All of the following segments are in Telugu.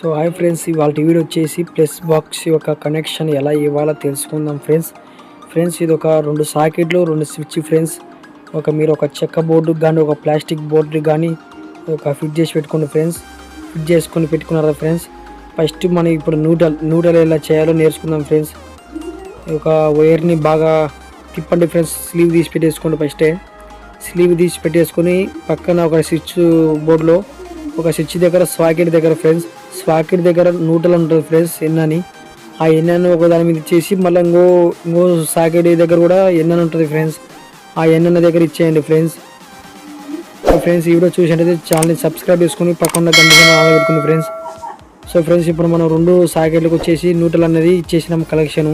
సో హాయ్ ఫ్రెండ్స్, ఇవాళ వీడియో వచ్చేసి ప్లస్ బాక్స్ యొక్క కనెక్షన్ ఎలా ఇవ్వాలో తెలుసుకుందాం ఫ్రెండ్స్ ఇది ఒక 2 సాకెట్లు 2 స్విచ్ ఫ్రెండ్స్. మీరు ఒక చెక్క బోర్డు కానీ ఒక ప్లాస్టిక్ బోర్డు కానీ ఫిట్ చేసి పెట్టుకోండి ఫ్రెండ్స్. ఫిట్ చేసుకొని పెట్టుకున్నారా ఫ్రెండ్స్. ఫస్ట్ మనం ఇప్పుడు న్యూట్రల్ ఎలా చేయాలో నేర్చుకుందాం ఫ్రెండ్స్. ఒక వైర్ని బాగా తిప్పండి ఫ్రెండ్స్. స్లీవ్ తీసి పెట్టేసుకోండి. ఫస్టే స్లీవ్ తీసి పెట్టేసుకొని పక్కన ఒక స్విచ్ బోర్డులో ఒక స్విచ్ దగ్గర సాకెట్ దగ్గర ఫ్రెండ్స్, సాకెట్ దగ్గర న్యూట్రల్ ఉంటుంది ఫ్రెండ్స్, ఎన్నని ఆ ఎన్నను ఒక దాని మీద ఇచ్చేసి మళ్ళీ ఇంకో సాకెట్ దగ్గర కూడా ఎన్నని ఉంటుంది ఫ్రెండ్స్. ఆ ఎన్న దగ్గర ఇచ్చేయండి ఫ్రెండ్స్. ఫ్రెండ్స్ ఈ వీడియో చూసినట్టయితే ఛానల్ని సబ్స్క్రైబ్ చేసుకుని పక్కన గంట ఆన్ పెట్టుకుంది ఫ్రెండ్స్. సో ఫ్రెండ్స్ ఇప్పుడు మనం 2 సాకెట్లకు వచ్చేసి న్యూట్రల్ అనేది ఇచ్చేసినాం కలెక్షను.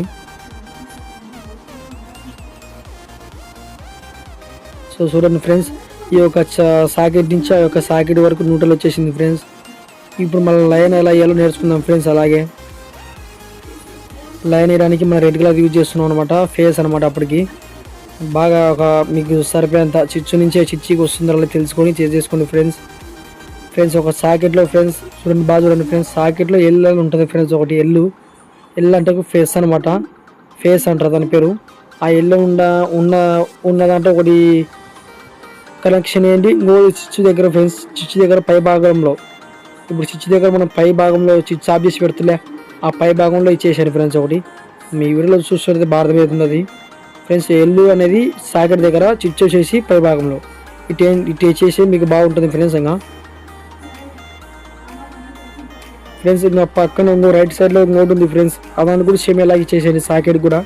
సో చూడండి ఫ్రెండ్స్, ఈ యొక్క సాకెట్ నుంచి ఆ యొక్క సాకెట్ వరకు న్యూట్రల్ వచ్చేసింది ఫ్రెండ్స్. ఇప్పుడు మన లైన్ ఎలా వేయాలో నేర్చుకుందాం ఫ్రెండ్స్. అలాగే లైన్ వేయడానికి మనం రెడ్ కలర్ యూజ్ చేస్తున్నాం అనమాట, ఫేస్ అనమాట. అప్పటికి బాగా మీకు సరిపోయేంత చిచ్చు నుంచే చిచ్చికి వస్తుందో అలా తెలుసుకొని చేసుకోండి ఫ్రెండ్స్. ఒక సాకెట్లో ఫ్రెండ్స్ చూడండి, బాగా చూడండి ఫ్రెండ్స్, సాకెట్లో ఎల్ అని ఉంటుంది ఫ్రెండ్స్. ఒకటి ఎల్ అంటే ఫేస్ అనమాట, ఫేస్ అంటారు దాని పేరు. ఆ ఎల్ ఉన్న దాంట్లో ఒకటి కనెక్షన్ ఏంటి, ఇంకో చిచ్చు దగ్గర ఫ్రెండ్స్, చిచ్చు దగ్గర పై భాగంలో, ఇప్పుడు చిచ్చు దగ్గర మనం పై భాగంలో చిచ్చు ఆఫ్ చేసి పెడుతులే, ఆ పై భాగంలో ఇచ్చేసాను ఫ్రెండ్స్. ఒకటి మీ వీడియోలో చూస్తే బాగా అవుతుంది ఫ్రెండ్స్. ఎల్లు అనేది సాకెట్ దగ్గర, చిచ్చు వచ్చేసి పై భాగంలో ఇటు ఇచ్చేసి మీకు బాగుంటుంది ఫ్రెండ్స్. ఇంకా పక్కన ఇంకో రైట్ సైడ్లో ఇంకోటి ఉంది ఫ్రెండ్స్, అదాన్ని కూడా సేమ్ ఎలాగ ఇచ్చేసేది సాకెట్ కూడా.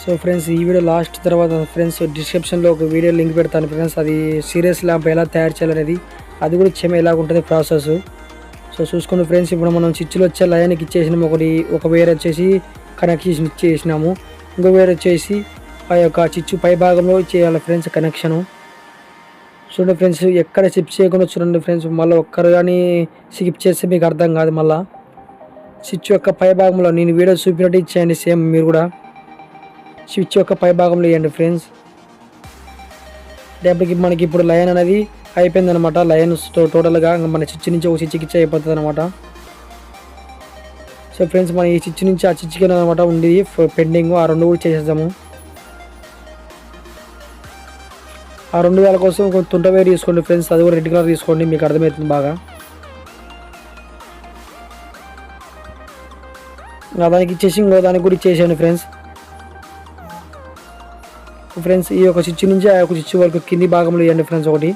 సో ఫ్రెండ్స్ ఈ వీడియో లాస్ట్ తర్వాత ఫ్రెండ్స్ డిస్క్రిప్షన్లో ఒక వీడియో లింక్ పెడతాను ఫ్రెండ్స్. అది సీరియస్ ల్యాంప్ ఎలా తయారు చేయాలనేది, అది కూడా సేమ్ ఎలాగ ఉంటుంది ప్రాసెస్. సో చూసుకోండి ఫ్రెండ్స్. ఇప్పుడు మనం చిచ్చులు వచ్చే లైన్కి ఇచ్చేసినాము. ఒక వేర్ వచ్చేసి కనెక్షన్ ఇచ్చేసినాము, ఇంకో వేర్ వచ్చేసి ఆ యొక్క చిచ్చు పై భాగంలో చేయాలి ఫ్రెండ్స్ కనెక్షను. చూడండి ఫ్రెండ్స్, ఎక్కడ స్కిప్ చేయకుండా చూడండి ఫ్రెండ్స్. మళ్ళీ ఒక్కరు కానీ స్కిప్ చేస్తే మీకు అర్థం కాదు. మళ్ళీ స్విచ్ యొక్క పై భాగంలో నేను వీడియో చూపినట్టు ఇచ్చేయండి సేమ్. మీరు కూడా స్విచ్ యొక్క పై భాగంలో ఇవ్వండి ఫ్రెండ్స్. లేకపోతే మనకి ఇప్పుడు లైన్ అనేది అయిపోయింది అనమాట. లైన్ టోటల్గా మన చిచ్చు నుంచి ఒక చిచ్చుకి ఇచ్చే అయిపోతుంది అనమాట. సో ఫ్రెండ్స్ మన ఈ చిచ్చు నుంచి ఆ చిచ్చుకి అనమాట ఉంది పెండింగ్, ఆ 2 కూడా చేసేద్దాము. ఆ 2 వేల కోసం కొంచెం తుంట వేరు తీసుకోండి ఫ్రెండ్స్, అది కూడా రెడ్ కలర్ తీసుకోండి, మీకు అర్థమవుతుంది బాగా. దానికి ఇచ్చేసి ఇంకో దానికి కూడా ఇచ్చేసేయండి ఫ్రెండ్స్. ఈ యొక్క చిచ్చు నుంచి ఆ యొక్క చిచ్చు వరకు కింది భాగంలో ఇవ్వండి ఫ్రెండ్స్. ఒకటి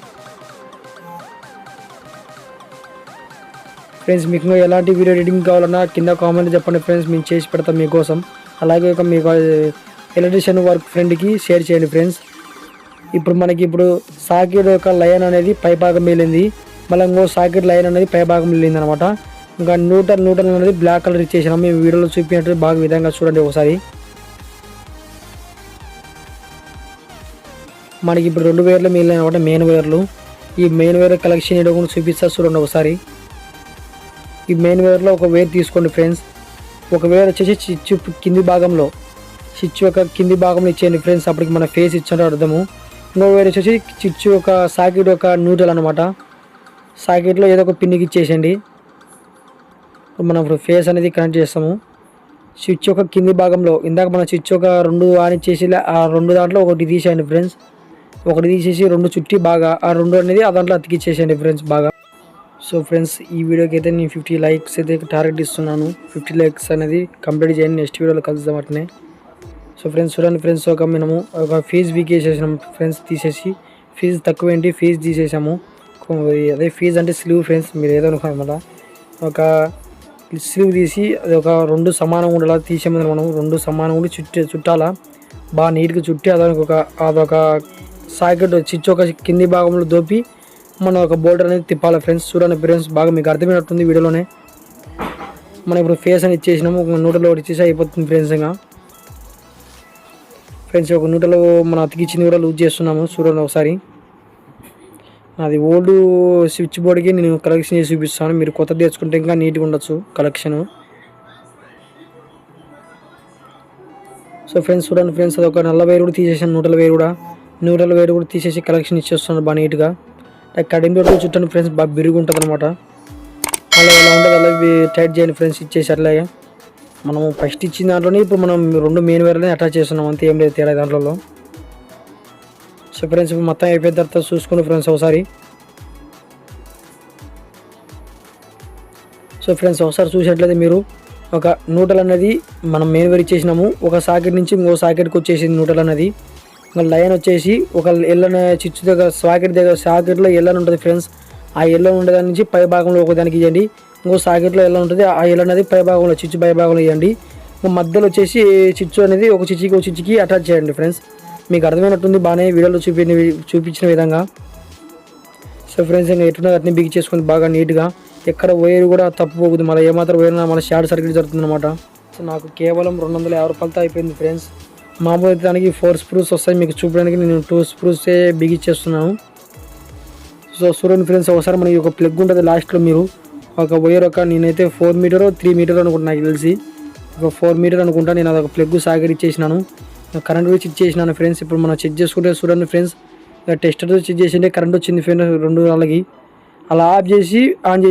ఫ్రెండ్స్ మీకు ఎలాంటి వీడియో ఎడిటింగ్ కావాలన్నా కింద కామెంట్ చెప్పండి ఫ్రెండ్స్, మేము చేసి పెడతాం మీకోసం. అలాగే మీకు ఎలక్ట్రీషియన్ వర్క్ ఫ్రెండ్కి షేర్ చేయండి ఫ్రెండ్స్. ఇప్పుడు సాకెట్ యొక్క లైన్ అనేది పై భాగం వెళ్ళింది, మళ్ళీ ఇంకో సాకెట్ లైన్ అనేది పై భాగం వెళ్ళింది అనమాట. ఇంకా న్యూట్రల్ అనేది బ్లాక్ కలర్ ఇచ్చేసినాం. మేము వీడియోలో చూపినట్టు బాగా విధంగా చూడండి ఒకసారి. మనకి ఇప్పుడు 2 వేర్లు మిగిలిన అనమాట, మెయిన్ వేర్లు. ఈ మెయిన్ వేర్ కలెక్షన్ ఏదో కూడా చూపిస్తా చూడండి ఒకసారి. ఈ మెయిన్ వేర్లో ఒక వేర్ తీసుకోండి ఫ్రెండ్స్. ఒక వేర్ వచ్చేసి చిచ్చు కింది భాగంలో, చిచ్చు యొక్క కింది భాగంలో ఇచ్చేయండి ఫ్రెండ్స్. అప్పటికి మన ఫేస్ ఇచ్చాడు అర్థము. ఇంకో వేర్ వచ్చేసి చిచ్చు యొక్క సాకెట్ యొక్క న్యూట్రల్ అనమాట. సాకెట్లో ఏదో ఒక పిన్నికి ఇచ్చేసేయండి. మనం ఇప్పుడు ఫేస్ అనేది కనెక్ట్ చేస్తాము. స్విచ్ యొక్క కింది భాగంలో ఇందాక మన స్విచ్ ఒక 2 ఆన్ ఇచ్చేసి ఆ 2 దాంట్లో ఒకటి తీసేయండి ఫ్రెండ్స్. ఒకటి తీసేసి 2 చుట్టి బాగా ఆ 2 అనేది ఆ దాంట్లో అతికిచ్చేసేయండి ఫ్రెండ్స్ బాగా. సో ఫ్రెండ్స్ ఈ వీడియోకి అయితే నేను 50 లైక్స్ అయితే టార్గెట్ ఇస్తున్నాను. 50 లైక్స్ అనేది కంప్లీట్ చేయండి. నెక్స్ట్ వీడియోలో కలుద్దాం అట్నే. సో ఫ్రెండ్స్ చూడండి ఫ్రెండ్స్, మనము ఒక ఫీజ్ వీక్ వేసేసాము ఫ్రెండ్స్. తీసేసి ఫీజు తక్కువ ఏంటి ఫీజు తీసేసాము. అదే ఫీజు అంటే స్లీవ్ ఫ్రెండ్స్, మీరు ఏదో అనుకోనమాట. ఒక స్లీవ్ తీసి అది ఒక 2 సమానంగా ఉండేలా తీసేమని మనం 2 సమానంగా ఉండి చుట్టాలా బాగా నీట్గా చుట్టి అదొక సాకెట్ చిచ్చు ఒక కింది భాగంలో దోపి మనం ఒక బోర్డర్ అనేది తిప్పాలి ఫ్రెండ్స్. చూడండి ఫ్రెండ్స్, బాగా మీకు అర్థమైనట్టుంది వీడియోలోనే. మనం ఇప్పుడు ఫేస్ అని ఇచ్చేసినాము, ఒక న్యూట్రల్ ఒకటి ఇచ్చేసి అయిపోతుంది ఫ్రెండ్స్. ఫ్రెండ్స్ ఒక న్యూట్రల్ మనం అతికిచ్చింది కూడా లూజ్ చేస్తున్నాము. చూడండి ఒకసారి. అది ఓల్డ్ స్విచ్ బోర్డ్కి నేను కలెక్షన్ చేసి చూపిస్తాను. మీరు కొత్తది తెచ్చుకుంటే ఇంకా నీట్గా ఉండొచ్చు కలెక్షను. సో ఫ్రెండ్స్ చూడండి ఫ్రెండ్స్, అది ఒక నల్ల వేరు కూడా తీసేసాను, న్యూట్రల్ వేరు కూడా తీసేసి కలెక్షన్ ఇచ్చేస్తున్నాను బాగా నీట్గా. కటింగ్ బోర్డు చుట్టాను ఫ్రెండ్స్, బాగా బిరుగు ఉంటుంది అనమాట. అలా ఎలా ఉంటుంది అలా టైట్ చేయండి ఫ్రెండ్స్. ఇచ్చేసి అట్లాగే మనం ఫస్ట్ ఇచ్చిన దాంట్లోనే ఇప్పుడు మనం 2 మెయిన్ వైర్లని అటాచ్ చేస్తున్నాం, అంతే, ఏం లేదు తేడా దాంట్లో. సో ఫ్రెండ్స్ ఇప్పుడు మొత్తం అయిపోయిన తర్వాత చూసుకోండి ఫ్రెండ్స్ ఒకసారి. సో ఫ్రెండ్స్ ఒకసారి చూసినట్లయితే మీరు ఒక న్యూట్రల్ అనేది మనం మెయిన్ వైర్ ఇచ్చేసినాము, ఒక సాకెట్ నుంచి ఇంకో సాకెట్కి వచ్చేసింది న్యూట్రల్ అనేది. ఇంకా లైన్ వచ్చేసి ఒక ఎల్లనే చిచ్చు దగ్గర సాకెట్లో ఎల్లని ఉంటుంది ఫ్రెండ్స్. ఆ ఎల్లో ఉండే దాని నుంచి పై భాగంలో ఒకదానికి ఇవ్వండి, ఇంకో సాకెట్లో ఎల్ల ఉంటుంది, ఆ ఎల్ల అనేది పై భాగంలో చిచ్చు పై భాగంలో ఇవ్వండి. ఇంకా మధ్యలో వచ్చేసి చిచ్చు అనేది ఒక చిచ్చికి అటాచ్ చేయండి ఫ్రెండ్స్. మీకు అర్థమైనట్టుంది బాగానే వీడియోలో చూపించిన విధంగా. సో ఫ్రెండ్స్ ఇంకా ఎట్టున్నది అట్నే బిగి చేసుకొని బాగా నీట్గా, ఎక్కడ వైర్ కూడా తప్పుపోతుంది, మళ్ళీ ఏమాత్రం వైర్ మళ్ళీ షార్ట్ సర్క్యూట్ జరుగుతుంది అనమాట. సో నాకు కేవలం 250 రూపాయలతో అయిపోయింది ఫ్రెండ్స్. మామూలు అయితే దానికి 4 స్క్రూస్ వస్తాయి, మీకు చూపడానికి నేను 2 స్క్రూసే బిగిచ్చేస్తున్నాను. సో చూడండి ఫ్రెండ్స్ ఒకసారి మనకి ఒక ప్లగ్ ఉంటుంది లాస్ట్లో. మీరు ఒక వైర్ నేనైతే 4 మీటర్ 3 మీటర్ అనుకుంటున్నా, నాకు తెలిసి ఒక 4 మీటర్ అనుకుంటా. నేను అదొక ప్లగ్ సాకెట్ ఇచ్చేసినాను, కరెంట్ కూడా చెక్ చేసినాను ఫ్రెండ్స్. ఇప్పుడు మనం చెక్ చేసుకుంటే చూడండి ఫ్రెండ్స్, ఇక టెస్టర్తో చెక్ చేసింటే కరెంట్ వచ్చింది ఫ్రెండ్స్ 2 వాళ్ళకి. అలా ఆఫ్ చేసి ఆన్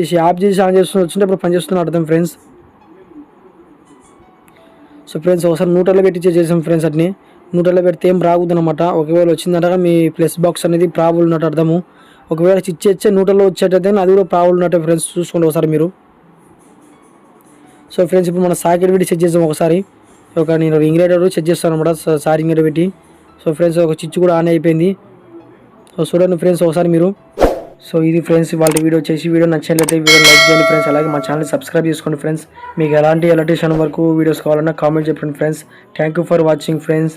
చేస్తూ వచ్చింటే అప్పుడు పనిచేస్తున్న అర్థం ఫ్రెండ్స్. సో ఫ్రెండ్స్ ఒకసారి న్యూట్రల్లో పెట్టి చెక్ చేసాం ఫ్రెండ్స్. అట్ని న్యూట్రల్లో పెడితే ఏం రాకూడదు అనమాట. ఒకవేళ వచ్చిందంటే మీ ప్లస్ బాక్స్ అనేది ప్రాబ్లం ఉన్నట్టు అర్థము. ఒకవేళ చిచ్చేచ్చే న్యూట్రల్లో వచ్చేటైతే అది కూడా ప్రాబ్లం ఉన్నట్టు ఫ్రెండ్స్, చూసుకోండి ఒకసారి మీరు. సో ఫ్రెండ్స్ ఇప్పుడు మనం సాకెట్ పెట్టి చెక్ చేసాం ఒకసారి. నేను ఇంగ్రేటర్ చెక్ చేస్తాను అనమాట, సారీ ఇంగ్రేటర్ పెట్టి. సో ఫ్రెండ్స్ ఒక చిచ్చు కూడా ఆన్ అయిపోయింది. సో చూడండి ఫ్రెండ్స్ ఒకసారి మీరు. సో ఇది ఫ్రెండ్స్ వాళ్ళ వీడియో వచ్చేసి, వీడియో నచ్చినట్లయితే వీడియో లైక్ చేయండి ఫ్రెండ్స్. అలాగే మా ఛానల్ సబ్స్క్రైబ్ చేసుకోండి ఫ్రెండ్స్. మీకు ఎలాంటి ఎలక్ట్రీషియన్ వరకు వీడియోస్ కావాలన్నా కామెంట్ చెప్పండి friends. Thank you for watching friends.